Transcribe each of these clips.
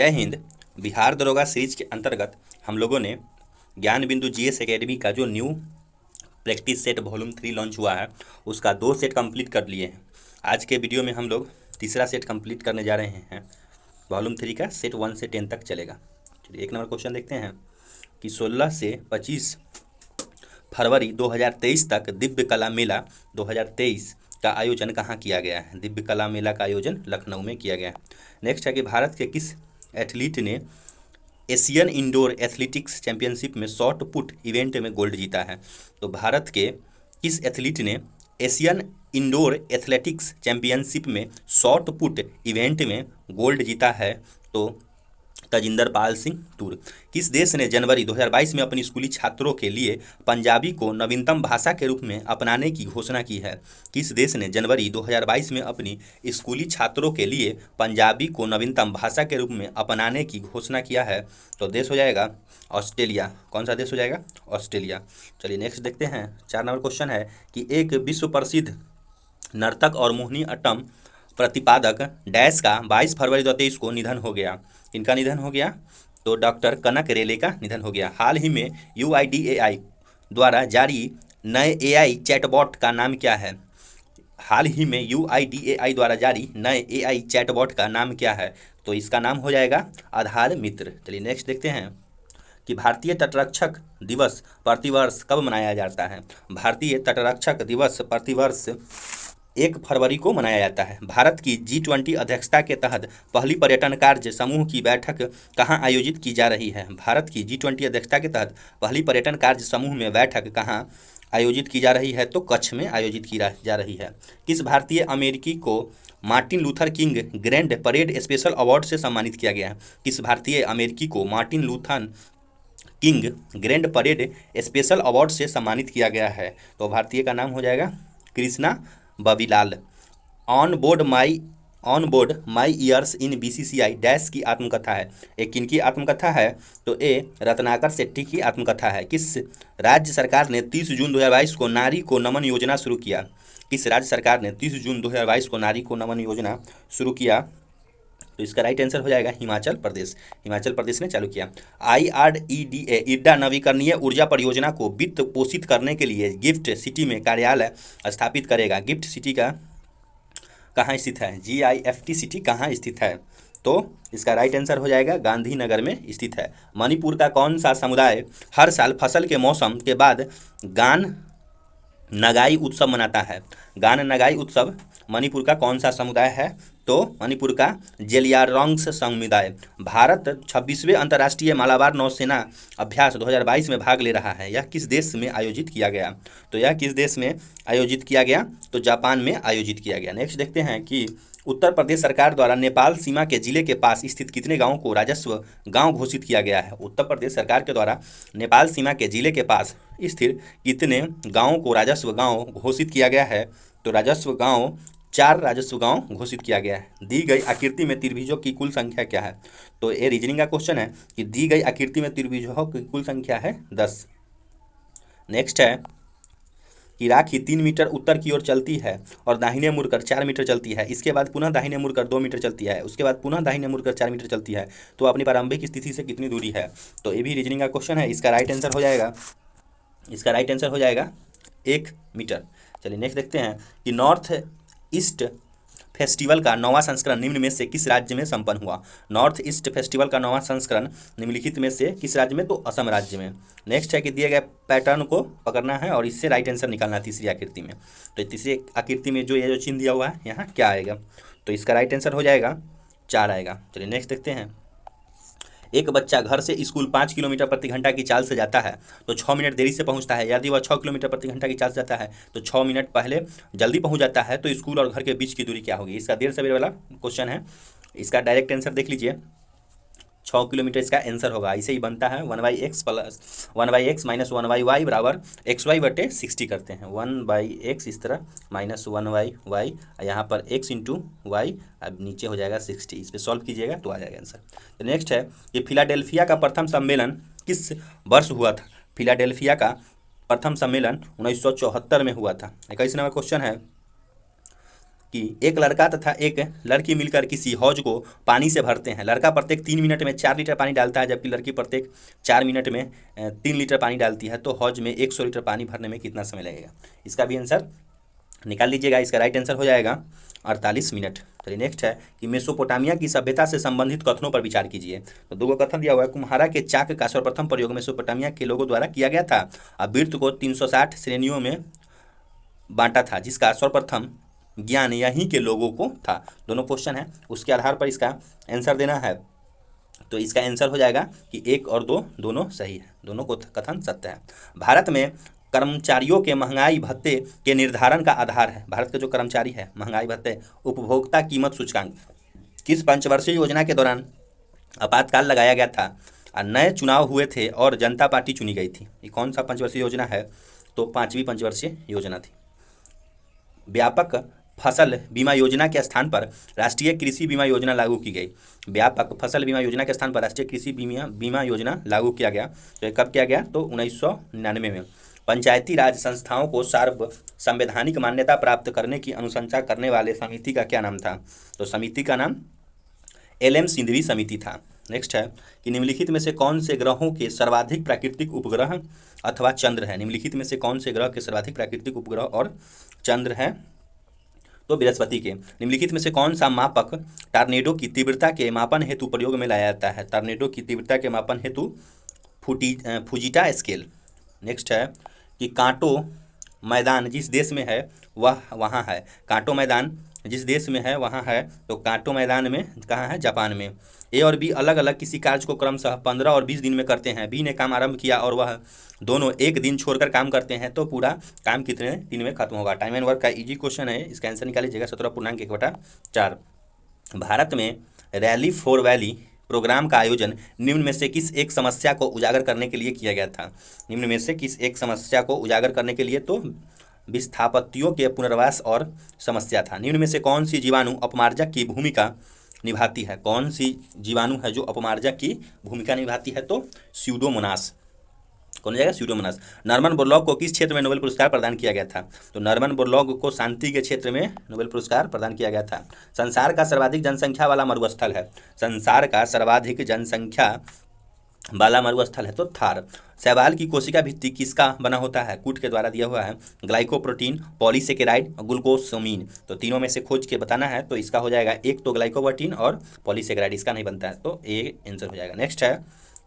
जय हिंद। बिहार दरोगा सीरीज के अंतर्गत हम लोगों ने ज्ञान बिंदु जीएस एकेडमी का जो new practice set volume 3 launch हुआ है उसका 2 सेट कंप्लीट कर लिए हैं। आज के वीडियो में हम लोग तीसरा सेट कंप्लीट करने जा रहे हैं। वॉल्यूम 3 का सेट 1 से 10 तक चलेगा। चलिए 1 नंबर क्वेश्चन देखते हैं कि 16 से 25 फरवरी 2023 तक दिव्य कला मेला 2023 का आयोजन कहाँ किया गया है। दिव्य कला मेला का आयोजन लखनऊ में किया गया है। नेक्स्ट है कि भारत के किस एथलीट ने एशियन इंडोर एथलेटिक्स चैंपियनशिप में शॉट पुट इवेंट में गोल्ड जीता है। तो भारत के किस एथलीट ने एशियन इंडोर एथलेटिक्स चैंपियनशिप में शॉट पुट इवेंट में गोल्ड जीता है। तो तजिंदर पाल सिंह तूर। किस देश ने जनवरी 2022 में अपनी स्कूली छात्रों के लिए पंजाबी को नवीनतम भाषा के रूप में अपनाने की घोषणा की है। किस देश ने जनवरी 2022 में अपनी स्कूली छात्रों के लिए पंजाबी को नवीनतम भाषा के रूप में अपनाने की घोषणा किया है। तो देश हो जाएगा ऑस्ट्रेलिया। कौन सा देश हो जाएगा? ऑस्ट्रेलिया। चलिए नेक्स्ट देखते हैं। 4 नंबर क्वेश्चन है कि एक विश्व प्रसिद्ध नर्तक और मोहिनी अट्टम प्रतिपादक डैश का 22 फरवरी 2023 को निधन हो गया। इनका निधन हो गया तो डॉक्टर कनक रेले का निधन हो गया। हाल ही में UIDAI द्वारा जारी नए AI चैटबॉट का नाम क्या है? हाल ही में UIDAI द्वारा जारी नए AI चैटबॉट का नाम क्या है? तो इसका नाम हो जाएगा आधार मित्र। चलिए नेक्स्ट देखते हैं कि भारतीय तटरक्षक दिवस प्रतिवर्ष कब मनाया जाता है। भारतीय तटरक्षक दिवस प्रतिवर्ष 1 फरवरी को मनाया जाता है। भारत की G20 अध्यक्षता के तहत पहली पर्यटन कार्य समूह की बैठक कहाँ आयोजित की जा रही है। भारत की G20 अध्यक्षता के तहत पहली पर्यटन कार्य समूह में बैठक कहाँ आयोजित की जा रही है? तो कच्छ में आयोजित की जा रही है। किस भारतीय अमेरिकी को Martin Luther king grand parade special award से सम्मानित किया गया है? किस भारतीय अमेरिकी को Martin Luther king grand parade special award से सम्मानित किया गया है? तो भारतीय का नाम हो जाएगा Krishna Babilal. On board my years in BCCI dash की आत्मकथा है। एक किनकी आत्मकथा है? तो रत्नाकर शेट्टी की आत्मकथा है। किस राज्य सरकार ने 30 जून 2022 को नारी को नमन योजना शुरू किया? किस राज्य सरकार ने 30 जून 2022 को नारी को नमन योजना शुरू किया? तो इसका राइट आंसर हो जाएगा हिमाचल प्रदेश। हिमाचल प्रदेश ने चालू किया। IREDA इड्डा नवीकरणीय ऊर्जा परियोजना को वित्त पोषित करने के लिए गिफ्ट सिटी में कार्यालय स्थापित करेगा। गिफ्ट सिटी का कहाँ स्थित है? GIFT सिटी कहाँ स्थित है? तो इसका राइट आंसर हो जाएगा गांधीनगर में स्थित है। मणिपुर का कौन सा समुदाय हर साल फसल के मौसम के बाद गान नगाई उत्सव मनाता है? गान नगाई उत्सव मणिपुर का कौन सा समुदाय है? तो मणिपुर का जेलियांगरोंग समुदाय। भारत 26वें अंतर्राष्ट्रीय मालाबार नौसेना अभ्यास 2022 में भाग ले रहा है। यह किस देश में आयोजित किया गया? तो यह किस देश में आयोजित किया गया? तो जापान में आयोजित किया गया। नेक्स्ट देखते हैं कि उत्तर प्रदेश सरकार द्वारा नेपाल सीमा के जिले के पास स्थित कितने गांवों को राजस्व गांव घोषित किया गया है? उत्तर प्रदेश सरकार के द्वारा नेपाल सीमा के जिले के पास स्थित कितने गांवों को राजस्व गांव घोषित किया गया है? तो राजस्व गांव 4 राजस्व गांव घोषित किया गया है। दी गई आकृति में त्रिभुजों की कुल संख्या क्या है? तो ये रीजनिंग का क्वेश्चन है कि दी गई आकृति में त्रिभुजों की कुल संख्या है 10। नेक्स्ट है कि राखी 3 मीटर उत्तर की ओर चलती है और दाहिने मुड़कर 4 मीटर चलती है। इसके बाद पुनः दाहिने मुड़कर 2 मीटर चलती है। उसके बाद पुनः दाहिने मुड़कर 4 मीटर चलती है। तो अपनी प्रारंभिक स्थिति से कितनी दूरी है? तो ये भी रीजनिंग का क्वेश्चन है। इसका राइट आंसर हो जाएगा 1 मीटर। चलिए नेक्स्ट देखते हैं कि नॉर्थ ईस्ट फेस्टिवल का 9वां संस्करण निम्न में से किस राज्य में संपन्न हुआ? नॉर्थ ईस्ट फेस्टिवल का 9वां संस्करण निम्नलिखित में से किस राज्य में? तो असम राज्य में। नेक्स्ट है कि दिए गए पैटर्न को पकड़ना है और इससे राइट आंसर निकालना है तीसरी आकृति में। तो तीसरी आकृति में जो ये जो चिन्ह दिया हुआ है यहाँ क्या आएगा? तो इसका राइट आंसर हो जाएगा 4 आएगा। चलिए नेक्स्ट देखते हैं। एक बच्चा घर से स्कूल 5 किलोमीटर प्रति घंटा की चाल से जाता है तो 6 मिनट देरी से पहुंचता है। यदि वह 6 किलोमीटर प्रति घंटा की चाल से जाता है तो 6 मिनट पहले जल्दी पहुंच जाता है तो स्कूल और घर के बीच की दूरी क्या होगी? इसका देर सवेर वाला क्वेश्चन है। इसका डायरेक्ट आंसर देख लीजिए। 6 किलोमीटर इसका आंसर होगा। इसे ही बनता है 1/x plus 1/x minus 1/y बराबर xy/60 करते हैं। 1/x इस तरह माइनस 1/y यहाँ पर x इंटू वाई, अब नीचे हो जाएगा 60। इस पर सॉल्व कीजिएगा तो आ जाएगा आंसर। तो नेक्स्ट है कि फिलाडेल्फिया का प्रथम सम्मेलन किस वर्ष हुआ था? फिलाडेल्फिया का प्रथम सम्मेलन 1974 में हुआ था। 21 नंबर क्वेश्चन है कि एक लड़का तथा एक लड़की मिलकर किसी हौज को पानी से भरते हैं। लड़का प्रत्येक 3 मिनट में 4 लीटर पानी डालता है, जबकि लड़की प्रत्येक 4 मिनट में 3 लीटर पानी डालती है। तो हौज में 100 लीटर पानी भरने में कितना समय लगेगा? इसका भी आंसर निकाल लीजिएगा। इसका राइट आंसर हो जाएगा 48 मिनट। चलिए नेक्स्ट है कि मेसोपोटामिया की सभ्यता से संबंधित कथनों पर विचार कीजिए। तो दो कथन दिया हुआ है। कुम्हारा के चाक का सर्वप्रथम प्रयोग मेसोपोटामिया के लोगों द्वारा किया गया था। अब वृत्त को 360 श्रेणियों में बांटा था, जिसका सर्वप्रथम ज्ञान यहीं के लोगों को था। दोनों क्वेश्चन है, उसके आधार पर इसका आंसर देना है। तो इसका आंसर हो जाएगा कि 1 और 2 दोनों सही है, दोनों को कथन सत्य है। भारत में कर्मचारियों के महंगाई भत्ते के निर्धारण का आधार है। भारत के जो कर्मचारी है, महंगाई भत्ते उपभोक्ता कीमत सूचकांक किस पंचवर्षीय योजना के दौरान आपातकाल लगाया गया था? नए चुनाव हुए थे और जनता पार्टी चुनी गई थी। ये कौन सा पंचवर्षीय योजना है? तो 5वीं पंचवर्षीय योजना थी। व्यापक फसल बीमा योजना के स्थान पर राष्ट्रीय कृषि बीमा योजना लागू की गई। व्यापक फसल बीमा योजना के स्थान पर राष्ट्रीय कृषि बीमा योजना लागू किया गया। तो ये कब किया गया? तो 1999 में। पंचायती राज संस्थाओं को संवैधानिक मान्यता प्राप्त करने की अनुशंसा करने वाले समिति का क्या नाम था? तो समिति का नाम LM सिंघवी समिति था। नेक्स्ट है कि निम्नलिखित में से कौन से ग्रहों के सर्वाधिक प्राकृतिक उपग्रह अथवा चंद्र है? निम्नलिखित में से कौन से ग्रह के सर्वाधिक प्राकृतिक उपग्रह और चंद्र है? तो बृहस्पति के। निम्नलिखित में से कौन सा मापक टॉर्नेडो की तीव्रता के मापन हेतु प्रयोग में लाया जाता है? टॉर्नेडो की तीव्रता के मापन हेतु फुजीटा स्केल। नेक्स्ट है कि कांटो मैदान जिस देश में है वह वहाँ है। कांटो मैदान जिस देश में है वहाँ है। तो कांटो मैदान में कहाँ है? जापान में। ए और बी अलग अलग किसी कार्य को क्रमशः 15 और 20 दिन में करते हैं। बी ने काम आरंभ किया और वह दोनों एक दिन छोड़कर काम करते हैं, तो पूरा काम कितने दिन में खत्म होगा? टाइम एंड वर्क का इजी क्वेश्चन है, इसका आंसर निकालिएगा 17.1/4। भारत में रैली फॉर वैली प्रोग्राम का आयोजन निम्न में से किस एक समस्या को उजागर करने के लिए किया गया था? निम्न में से किस एक समस्या को उजागर करने के लिए? तो विस्थापितों के पुनर्वास और समस्या था। निम्न में से कौन सी जीवाणु अपमार्जक की भूमिका निभाती है? कौन सी जीवाणु है जो अपमार्जक की भूमिका निभाती है? तो स्यूडोमोनास। कौन जाएगा? स्यूडोमोनास। नॉर्मन बोरलॉग को किस क्षेत्र में नोबेल पुरस्कार प्रदान किया गया था? तो नॉर्मन बोरलॉग को शांति के क्षेत्र में नोबेल पुरस्कार प्रदान किया गया था। संसार का सर्वाधिक जनसंख्या वाला मरुस्थल है। संसार का सर्वाधिक जनसंख्या वाला मरुस्थल है तो थार। शैवाल की कोशिका भित्ति किसका बना होता है? कूट के द्वारा दिया हुआ है। ग्लाइकोप्रोटीन, पॉलीसेकेराइड और ग्लूकोसोमीन। तो तीनों में से खोज के बताना है। तो इसका हो जाएगा एक तो ग्लाइकोप्रोटीन और पॉलीसेकेराइड, इसका नहीं बनता है, तो ए आंसर हो जाएगा। नेक्स्ट है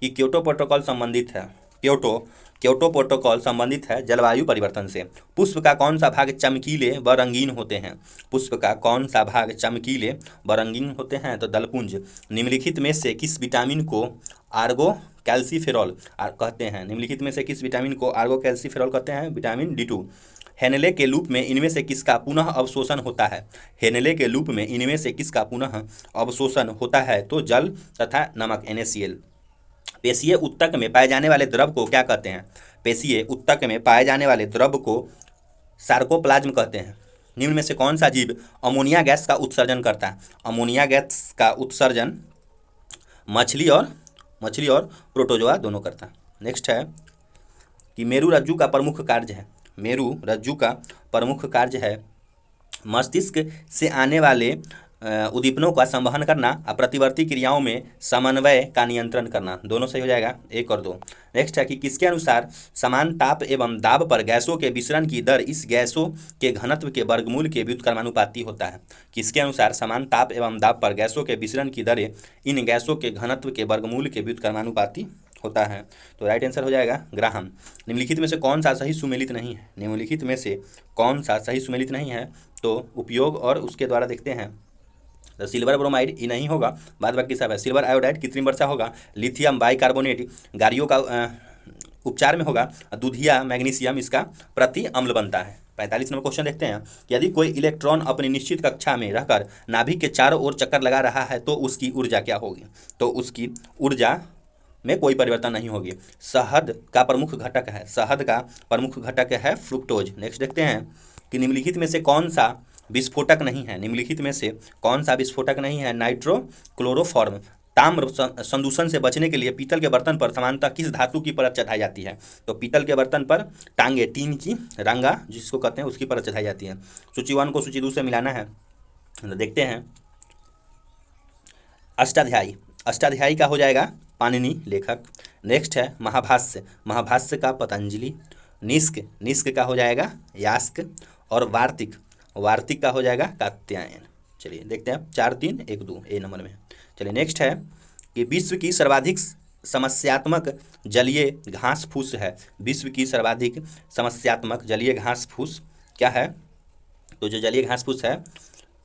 कि क्योटो प्रोटोकॉल संबंधित है। क्योटो प्रोटोकॉल संबंधित है जलवायु परिवर्तन से। पुष्प का कौन सा भाग चमकीले व रंगीन होते हैं? पुष्प का कौन सा भाग चमकीले व रंगीन होते हैं? तो दलपुंज। निम्नलिखित में से किस विटामिन को आर्गो कैल्सीफेरॉल कहते हैं? निम्नलिखित में से किस विटामिन को आर्गो कैल्सीफेरॉल कहते हैं? Vitamin D2। हेनले के लूप में इनमें से किसका पुनः अवशोषण होता है? हेनले के लूप में इनमें से किसका पुनः अवशोषण होता है? तो जल तथा नमक NaCl। पेशीय उत्तक में पाए जाने वाले द्रव को क्या कहते हैं? पेशीय उत्तक में पाए जाने वाले द्रव को सार्कोप्लाज्म कहते हैं। निम्न में से कौन सा जीव अमोनिया गैस का उत्सर्जन करता है? अमोनिया गैस का उत्सर्जन मछली और प्रोटोजोआ दोनों करता है। नेक्स्ट है कि मेरु रज्जु का प्रमुख कार्य है। मेरु रज्जु का प्रमुख कार्य है मस्तिष्क से आने वाले उद्दीपनों का संवहन करना और प्रतिवर्ती क्रियाओं में समन्वय का नियंत्रण करना। दोनों सही हो जाएगा 1 और 2। नेक्स्ट है कि किसके अनुसार समान ताप एवं दाब पर गैसों के विसरण की दर इस गैसों के घनत्व के वर्गमूल के व्युत्क्रमानुपाती होता है? किसके अनुसार समान ताप एवं दाब पर गैसों के विसरण की दर इन गैसों के घनत्व के वर्गमूल के व्युत्क्रमानुपाती होता है? तो राइट आंसर हो जाएगा ग्राहम। निम्नलिखित में से कौन सा सही सुमेलित नहीं है? निम्नलिखित में से कौन सा सही सुमेलित नहीं है? तो उपयोग और उसके द्वारा देखते हैं। तो सिल्वर ब्रोमाइड ये नहीं होगा, बाद बाकी सब है। सिल्वर आयोडाइड कृत्रिम वर्षा होगा। लिथियम बाइकार्बोनेट गाड़ियों का उपचार में होगा। दूधिया मैग्नीशियम इसका प्रति अम्ल बनता है। 45 नंबर क्वेश्चन देखते हैं। यदि कोई इलेक्ट्रॉन अपनी निश्चित कक्षा में रहकर नाभिक के चारों ओर चक्कर लगा रहा है तो उसकी ऊर्जा क्या होगी? तो उसकी ऊर्जा में कोई परिवर्तन नहीं होगी। शहद का प्रमुख घटक है। शहद का प्रमुख घटक है फ्रुक्टोज। नेक्स्ट देखते हैं कि निम्नलिखित में से कौन सा विस्फोटक नहीं है? निम्नलिखित में से कौन सा विस्फोटक नहीं है? नाइट्रोक्लोरोफॉर्म। ताम्र संदूषण से बचने के लिए पीतल के बर्तन पर सामान्यतः किस धातु की परत चढ़ाई जाती है? तो पीतल के बर्तन पर टांगे टीन की रंगा जिसको कहते हैं उसकी परत चढ़ाई जाती है। सूची 1 को सूची 2 से मिलाना है। तो देखते हैं अष्टाध्यायी, अष्टाध्यायी का हो जाएगा पाणिनि लेखक। नेक्स्ट है महाभाष्य, महाभाष्य का पतंजलि। निष्क, निष्क का हो जाएगा यास्क। और वार्तिक, वार्तिक का हो जाएगा कात्यायन। चलिए देखते हैं 4 3 1 2 ए नंबर में। चलिए नेक्स्ट है कि विश्व की सर्वाधिक समस्यात्मक जलीय घास फूस है। विश्व की सर्वाधिक समस्यात्मक जलीय घास फूस क्या है? तो जो जलीय घास फूस है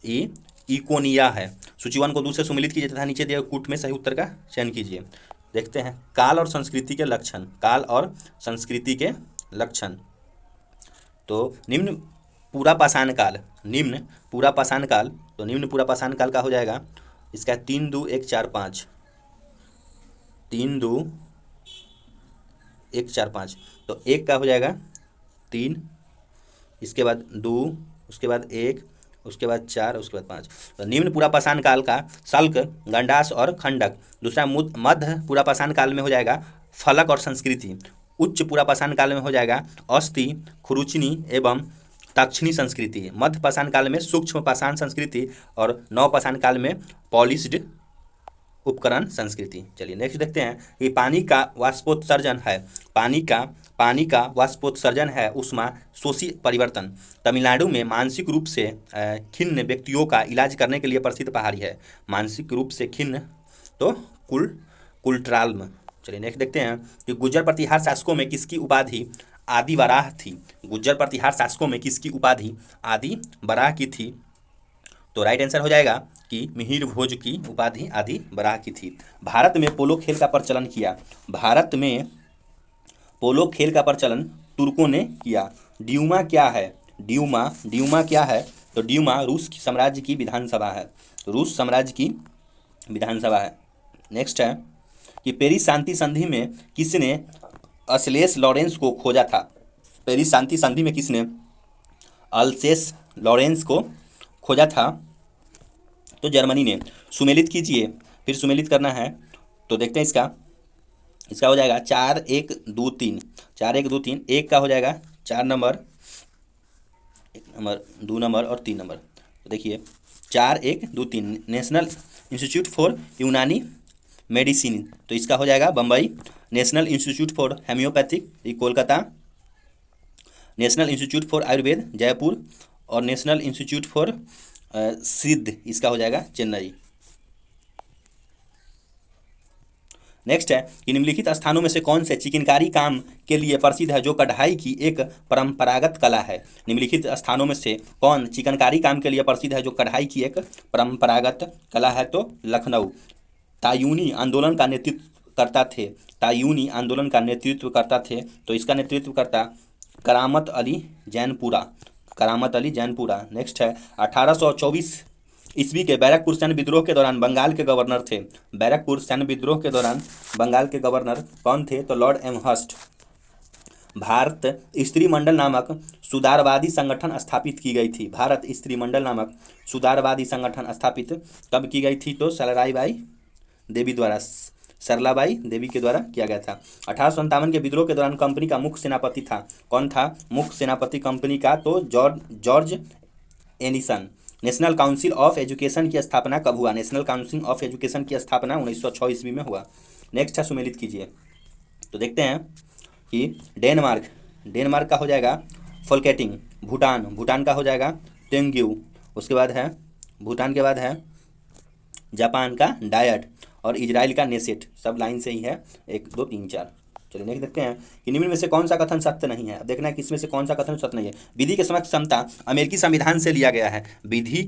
ये इकोनिया है। सूची 1 को 2 से सुमिलित कीजिए तथा नीचे दिए कूट में सही उत्तर का चयन कीजिए। देखते हैं काल और संस्कृति के लक्षण, काल और संस्कृति के लक्षण। तो निम्न पूरा पाषाण काल, निम्न पूरा पाषाण काल, तो निम्न पूरा पाषाण काल का हो जाएगा इसका 3 2 1 4 5, 3 2 1 4 5। तो 1 का हो जाएगा 3, इसके बाद 2, उसके बाद 1, उसके बाद 4, उसके बाद 5। तो निम्न पूरा पाषाण काल का शल्क, गंडास और खंडक। दूसरा मध्य पूरा पाषाण काल में हो जाएगा फलक और संस्कृति। उच्च पूरा पाषाण काल में हो जाएगा अस्थि, खुरुचिनी एवं दक्षिणी संस्कृति। मध्य पाषाण काल में सूक्ष्म पाषाण संस्कृति और नव पाषाण काल में पॉलिश्ड उपकरण संस्कृति। चलिए नेक्स्ट देखते हैं कि पानी का वाष्पोत्सर्जन है, पानी का वाष्पोत्सर्जन है उष्मा शोषी परिवर्तन। तमिलनाडु में मानसिक रूप से खिन्न व्यक्तियों का इलाज करने के लिए प्रसिद्ध पहाड़ी है। मानसिक रूप से खिन्न तो कुल्ट्राल्म। चलिए नेक्स्ट देखते हैं कि गुर्जर प्रतिहार शासकों में किसकी उपाधि आदि वराह थी। गुर्जर प्रतिहार शासकों में किसकी उपाधि आदि वराह की थी? तो राइट आंसर हो जाएगा कि मिहिर भोज की उपाधि आदि वराह की थी। भारत में पोलो खेल का प्रचलन किया, भारत में पोलो खेल का प्रचलन तुर्कों ने किया। ड्यूमा क्या है? ड्यूमा क्या है? तो ड्यूमा रूस साम्राज्य की विधानसभा है, रूस साम्राज्य की विधानसभा है। नेक्स्ट है कि पेरिस शांति संधि में किसने अल्सेस लॉरेंस को खोजा था? पेरिस शांति संधि में किसने अल्सेस लॉरेंस को खोजा था? तो जर्मनी ने। सुमेलित कीजिए, फिर सुमेलित करना है। तो देखते हैं इसका हो जाएगा 4 1 2 3, 4 1 2 3। 1 का हो जाएगा 4 नंबर, 1 नंबर 2 नंबर और 3 नंबर। तो देखिए 4 1 2 3 national institute for Unani medicine, तो इसका हो जाएगा Bombay. National institute for homoeopathic ये Kolkata. National institute for Ayurveda Jaipur. और नेशनल इंस्टीट्यूट फॉर सिद्ध इसका हो जाएगा चेन्नई। नेक्स्ट है कि निम्नलिखित स्थानों में से कौन से चिकनकारी काम के लिए प्रसिद्ध है जो कढ़ाई की एक परंपरागत कला है? निम्नलिखित स्थानों में से कौन चिकनकारी काम के लिए प्रसिद्ध है जो कढ़ाई की एक परंपरागत कला है? तो लखनऊ। तायूनी आंदोलन का नेतृत्व करता थे, तायूनी आंदोलन का नेतृत्व करता थे, तो इसका नेतृत्व करता करामत अली जैनपुरा, करामत अली जैनपुरा। नेक्स्ट है 1824 ईस्वी के बैरकपुर सैन्य विद्रोह के दौरान बंगाल के गवर्नर थे। बैरकपुर सैन्य विद्रोह के दौरान बंगाल के गवर्नर कौन थे? तो लॉर्ड एमहर्स्ट। भारत स्त्री मंडल नामक सुधारवादी संगठन स्थापित की गई थी। भारत स्त्री मंडल नामक सुधारवादी संगठन स्थापित कब की गई थी? तो सरलाबाई देवी द्वारा, सरलाबाई देवी के द्वारा किया गया था। 1857 के विद्रोह के दौरान कंपनी का मुख्य सेनापति था, कौन था मुख्य सेनापति कंपनी का? तो George Ennison. National council of education की स्थापना कब हुआ? नेशनल काउंसिल ऑफ एजुकेशन की स्थापना 1906 ईस्वी में हुआ। नेक्स्ट है सुमेलित कीजिए। तो देखते हैं कि डेनमार्क, डेनमार्क का हो जाएगा फोल्केटिंग। भूटान, भूटान का हो जाएगा तेंग्यू। उसके बाद है भूटान के बाद है जापान का डायट और इजराइल का नेसेट। सब लाइन से ही है 1 2 3 4। चलिए नेक्स्ट देखते हैं कि निम्न में से कौन सा कथन सत्य नहीं है। अब देखना है कि इसमें से कौन सा कथन सत्य नहीं है। विधि के समक्ष समता अमेरिकी संविधान से लिया गया है। विधि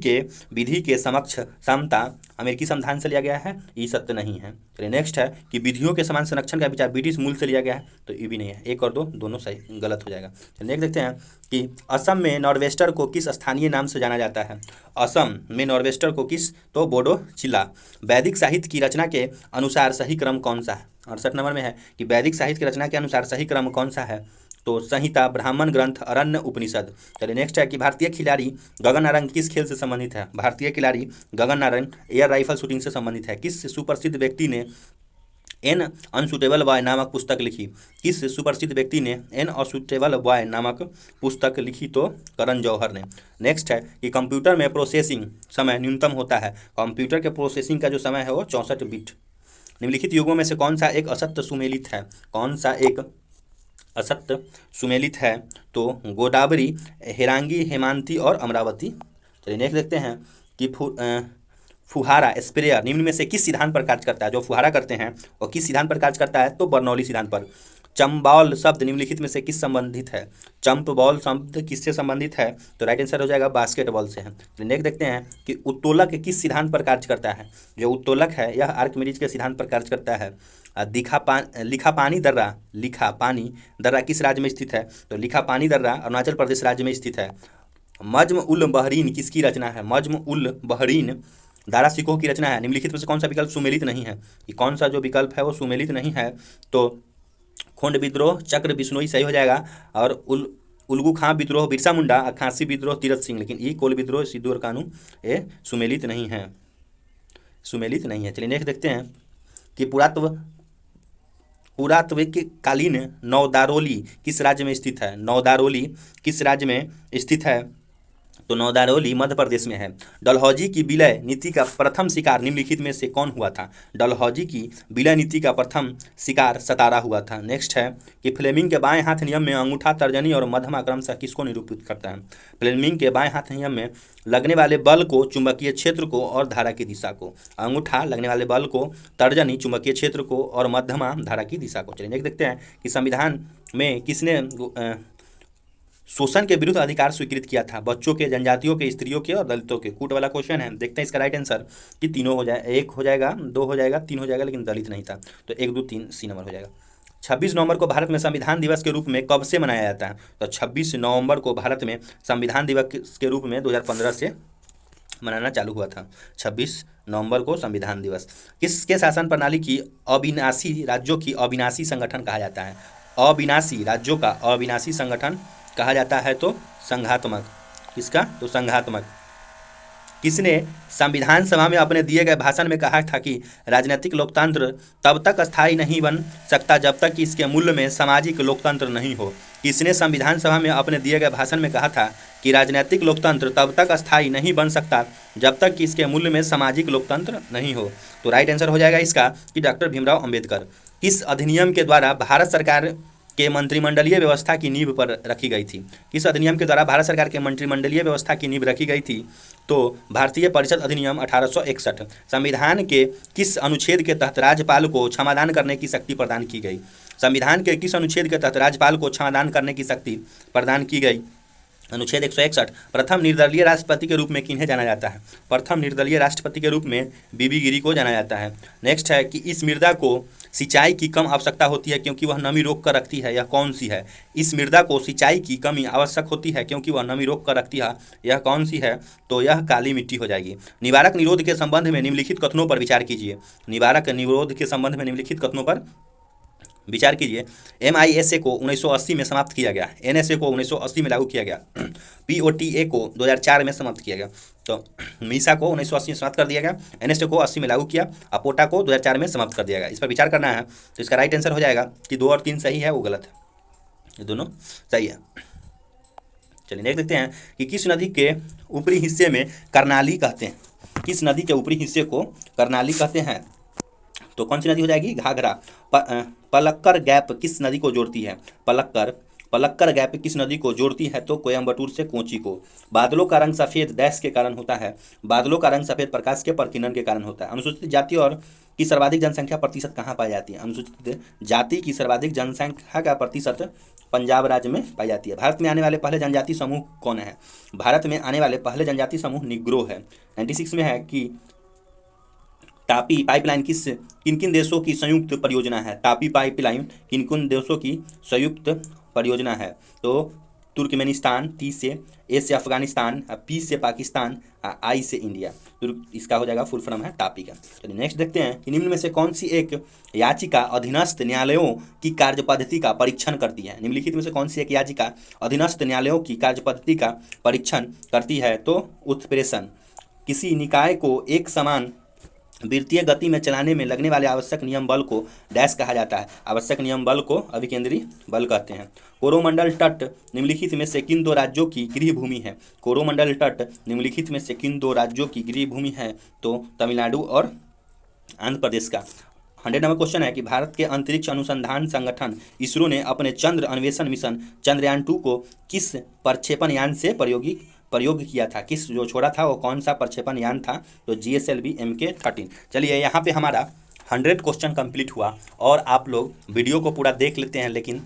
के समक्ष समता अमेरिकी संविधान से लिया गया है, ये सत्य नहीं है। चलिए नेक्स्ट है कि विधियों के समान संरक्षण का विचार ब्रिटिश मूल से लिया गया है, तो ये भी नहीं है। 1 और 2 दोनों सही गलत हो जाएगा। चलिए नेक्स्ट देखते हैं कि असम में नॉर्वेस्टर को किस स्थानीय नाम से जाना जाता है? असम में नॉर्वेस्टर को किस? तो बोडो चिल्ला। वैदिक साहित्य की रचना के अनुसार सही क्रम कौन सा है? 68 नंबर में है कि वैदिक साहित्य की रचना के अनुसार सही क्रम कौन सा है? तो संहिता, ब्राह्मण ग्रंथ, अरण्य, उपनिषद। चलिए नेक्स्ट है कि भारतीय खिलाड़ी गगन नारंग किस खेल से संबंधित है? भारतीय खिलाड़ी Gagan Narang air rifle shooting से संबंधित है। किस सुप्रसिद्ध व्यक्ति ने एन अनसुटेबल बॉय नामक पुस्तक लिखी। किस सुप्रसिद्ध व्यक्ति ने एन अनसुटेबल बॉय नामक पुस्तक लिखी? तो करण जौहर ने। नेक्स्ट है कि कंप्यूटर में प्रोसेसिंग समय न्यूनतम होता है। कंप्यूटर के प्रोसेसिंग का जो समय है वो 64 बिट। निम्नलिखित युगों में से कौन सा एक असत्य सुमेलित है? कौन सा एक असत्य सुमेलित है? तो गोदावरी, हेरांगी, हेमांती और अमरावती। चलिए नेक्स्ट देखते हैं कि फुहारा स्प्रेयर निम्न में से किस सिद्धांत पर कार्य करता है? जो फुहारा करते हैं वो किस सिद्धांत पर कार्य करता है? तो बर्नौली सिद्धांत पर। चंबॉल शब्द निम्नलिखित में से किस संबंधित है? चंप बॉल शब्द किससे संबंधित है? तो राइट आंसर हो जाएगा बास्केटबॉल से है। तो नेक्स्ट देखते हैं कि उत्तोलक किस सिद्धांत पर कार्य करता है? जो उत्तोलक है यह आर्किमिडीज के सिद्धांत पर कार्य करता है। लिखापानी दर्रा किस राज्य में स्थित है? तो लिखापानी दर्रा अरुणाचल प्रदेश राज्य में स्थित है। मज्म उल बहरीन किसकी रचना है? मज्म उल बहरीन दारा सिकोह की रचना है। निम्नलिखित में से कौन सा विकल्प सुमेलित नहीं है? कि कौन सा जो विकल्प है वो सुमेलित नहीं है? तो खोंड विद्रोह, चक्र बिश्नोई सही हो जाएगा, और उल्गू खां विद्रोह बिरसा मुंडा, खांसी विद्रोह तीरथ सिंह। लेकिन ये कोल विद्रोह सिद्धू और कानू ये सुमेलित नहीं है, सुमेलित नहीं है। चलिए नेक्स्ट देखते हैं कि पुरातात्विक नौदारोली किस राज्य में स्थित है? नौदारोली किस राज्य में स्थित है? तो नौदारोली मध्य प्रदेश में है। डलहौजी की विलय नीति का प्रथम शिकार निम्नलिखित में से कौन हुआ था? डलहौजी की विलय नीति का प्रथम शिकार सतारा हुआ था। नेक्स्ट है कि फ्लेमिंग के बाएं हाथ नियम में अंगूठा, तर्जनी और मध्यमा क्रमशः किसको निरूपित करता है? फ्लेमिंग के बाएं हाथ नियम में लगने वाले बल को, चुंबकीय क्षेत्र को और धारा की दिशा को। अंगूठा लगने वाले बल को, तर्जनी चुंबकीय क्षेत्र को और मध्यमा धारा की दिशा को। चलिए नेक्स्ट देखते हैं कि संविधान में किसने शोषण के विरुद्ध अधिकार स्वीकृत किया था? बच्चों के, जनजातियों के, स्त्रियों के और दलितों के। कूट वाला क्वेश्चन है। देखते हैं इसका राइट आंसर कि तीनों हो जाए, एक हो जाएगा, दो हो जाएगा, तीन हो जाएगा, लेकिन दलित नहीं था, तो 1, 2, 3 सी नंबर हो जाएगा। 26 नवंबर को भारत में संविधान दिवस के रूप में कब से मनाया जाता है? तो 26 नवंबर को भारत में संविधान दिवस के रूप में 2015 से मनाना चालू हुआ था। 26 नवंबर को संविधान दिवस। किसके शासन प्रणाली की अविनाशी राज्यों की अविनाशी संगठन कहा जाता है? अविनाशी राज्यों का अविनाशी संगठन कहा जाता है। तो संघात्मक। किसका? तो संघात्मक। किसने संविधान सभा में अपने दिए गए भाषण में कहा था कि राजनीतिक लोकतंत्र तब तक स्थायी नहीं बन सकता जब तक कि इसके मूल में सामाजिक लोकतंत्र नहीं हो? किसने संविधान सभा में अपने दिए गए भाषण में कहा था कि राजनीतिक लोकतंत्र तब तक स्थायी नहीं बन सकता जब तक कि इसके मूल में सामाजिक लोकतंत्र नहीं हो? तो राइट आंसर हो जाएगा इसका कि डॉक्टर भीमराव अंबेडकर। किस अधिनियम के द्वारा भारत सरकार के मंत्रिमंडलीय व्यवस्था की नींव पर रखी गई थी? किस अधिनियम के द्वारा भारत सरकार के मंत्रिमंडलीय व्यवस्था की नींव रखी गई थी? तो भारतीय परिषद अधिनियम 1861। संविधान के किस अनुच्छेद के तहत राज्यपाल को क्षमादान करने की शक्ति प्रदान की गई? संविधान के किस अनुच्छेद के तहत राज्यपाल को क्षमादान करने की शक्ति प्रदान की गई? अनुच्छेद 161। प्रथम निर्दलीय राष्ट्रपति के रूप में किन्हें जाना जाता है? प्रथम निर्दलीय राष्ट्रपति के रूप में बीबी गिरी को जाना जाता है। नेक्स्ट है कि इस मृदा को सिंचाई की कम आवश्यकता होती है क्योंकि वह नमी रोक कर रखती है, यह कौन सी है? इस मृदा को सिंचाई की कमी आवश्यक होती है क्योंकि वह नमी रोक कर रखती है, यह कौन सी है? तो यह काली मिट्टी हो जाएगी। निवारक निरोध के संबंध में निम्नलिखित कथनों पर विचार कीजिए। निवारक निरोध के संबंध में निम्नलिखित कथनों पर विचार कीजिए। MISA को 1980 में समाप्त किया गया, NSA को 1980 में लागू किया गया, POTA को 2004 में समाप्त किया गया। तो मीसा को 1980 में समाप्त कर दिया गया, NSA को 80 में लागू किया, अपोटा को 2004 में समाप्त कर दिया गया। इस पर विचार करना है। तो इसका राइट आंसर हो जाएगा कि 2 और 3 सही है, वो गलत है, ये दोनों सही है। चलिए नेक्स्ट देखते हैं कि किस नदी के ऊपरी हिस्से में कर्नाली कहते हैं? किस नदी के ऊपरी हिस्से को कर्नाली कहते हैं? तो कौन सी नदी हो जाएगी? घाघरा। पलक्कर गैप किस नदी को जोड़ती है? पलक्कर गैप किस नदी को जोड़ती है? तो कोयम्बटूर से कोची को। बादलों का रंग सफ़ेद डैश के कारण होता है? बादलों का रंग सफ़ेद प्रकाश के प्रकीर्णन के कारण होता है। अनुसूचित जाति और की सर्वाधिक जनसंख्या प्रतिशत कहाँ पाई जाती है? अनुसूचित जाति की सर्वाधिक जनसंख्या का प्रतिशत पंजाब राज्य में पाई जाती है। भारत में आने वाले पहले जनजाति समूह कौन है? भारत में आने वाले पहले जनजाति समूह निग्रो है। 96 में है कि तापी पाइपलाइन किन किन देशों की संयुक्त परियोजना है? तापी पाइपलाइन किन किन देशों की संयुक्त परियोजना है? तो तुर्कमेनिस्तान, T से, A से अफगानिस्तान, P से पाकिस्तान, I से इंडिया। इसका हो जाएगा फुल फॉर्म है तापी का। चलिए नेक्स्ट देखते हैं कि निम्न में से कौन सी एक याचिका अधीनस्थ न्यायालयों की कार्यपद्धति का परीक्षण करती है? निम्नलिखित में से कौन सी एक याचिका अधीनस्थ न्यायालयों की कार्यपद्धति का परीक्षण करती है? तो उत्प्रेषण। किसी निकाय को एक समान वृत्तीय गति में चलाने में लगने वाले आवश्यक नियम बल को डैश कहा जाता है। आवश्यक नियम बल को अभिकेंद्री बल कहते हैं। कोरोमंडल तट निम्नलिखित में से किन दो राज्यों की गृह भूमि है? कोरोमंडल तट निम्नलिखित में से किन दो राज्यों की गृह भूमि है? तो तमिलनाडु और आंध्र प्रदेश का। 100 नंबर क्वेश्चन है कि भारत के अंतरिक्ष अनुसंधान संगठन इसरो ने अपने चंद्र अन्वेषण मिशन चंद्रयान-2 को किस प्रक्षेपण यान से प्रयोग किया था? किस जो छोड़ा था वो कौन सा प्रक्षेपण यान था? तो GSLV MK-13। चलिए यहाँ पे हमारा 100 क्वेश्चन कंप्लीट हुआ और आप लोग वीडियो को पूरा देख लेते हैं लेकिन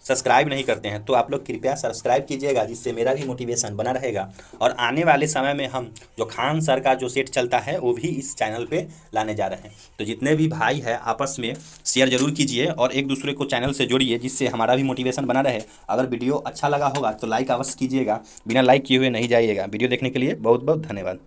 सब्सक्राइब नहीं करते हैं, तो आप लोग कृपया सब्सक्राइब कीजिएगा, जिससे मेरा भी मोटिवेशन बना रहेगा। और आने वाले समय में हम जो खान सर का जो सेट चलता है वो भी इस चैनल पे लाने जा रहे हैं। तो जितने भी भाई हैं आपस में शेयर जरूर कीजिए और एक दूसरे को चैनल से जोड़िए, जिससे हमारा भी मोटिवेशन बना रहे। अगर वीडियो अच्छा लगा होगा तो लाइक अवश्य कीजिएगा, बिना लाइक किए हुए नहीं जाइएगा। वीडियो देखने के लिए बहुत बहुत धन्यवाद।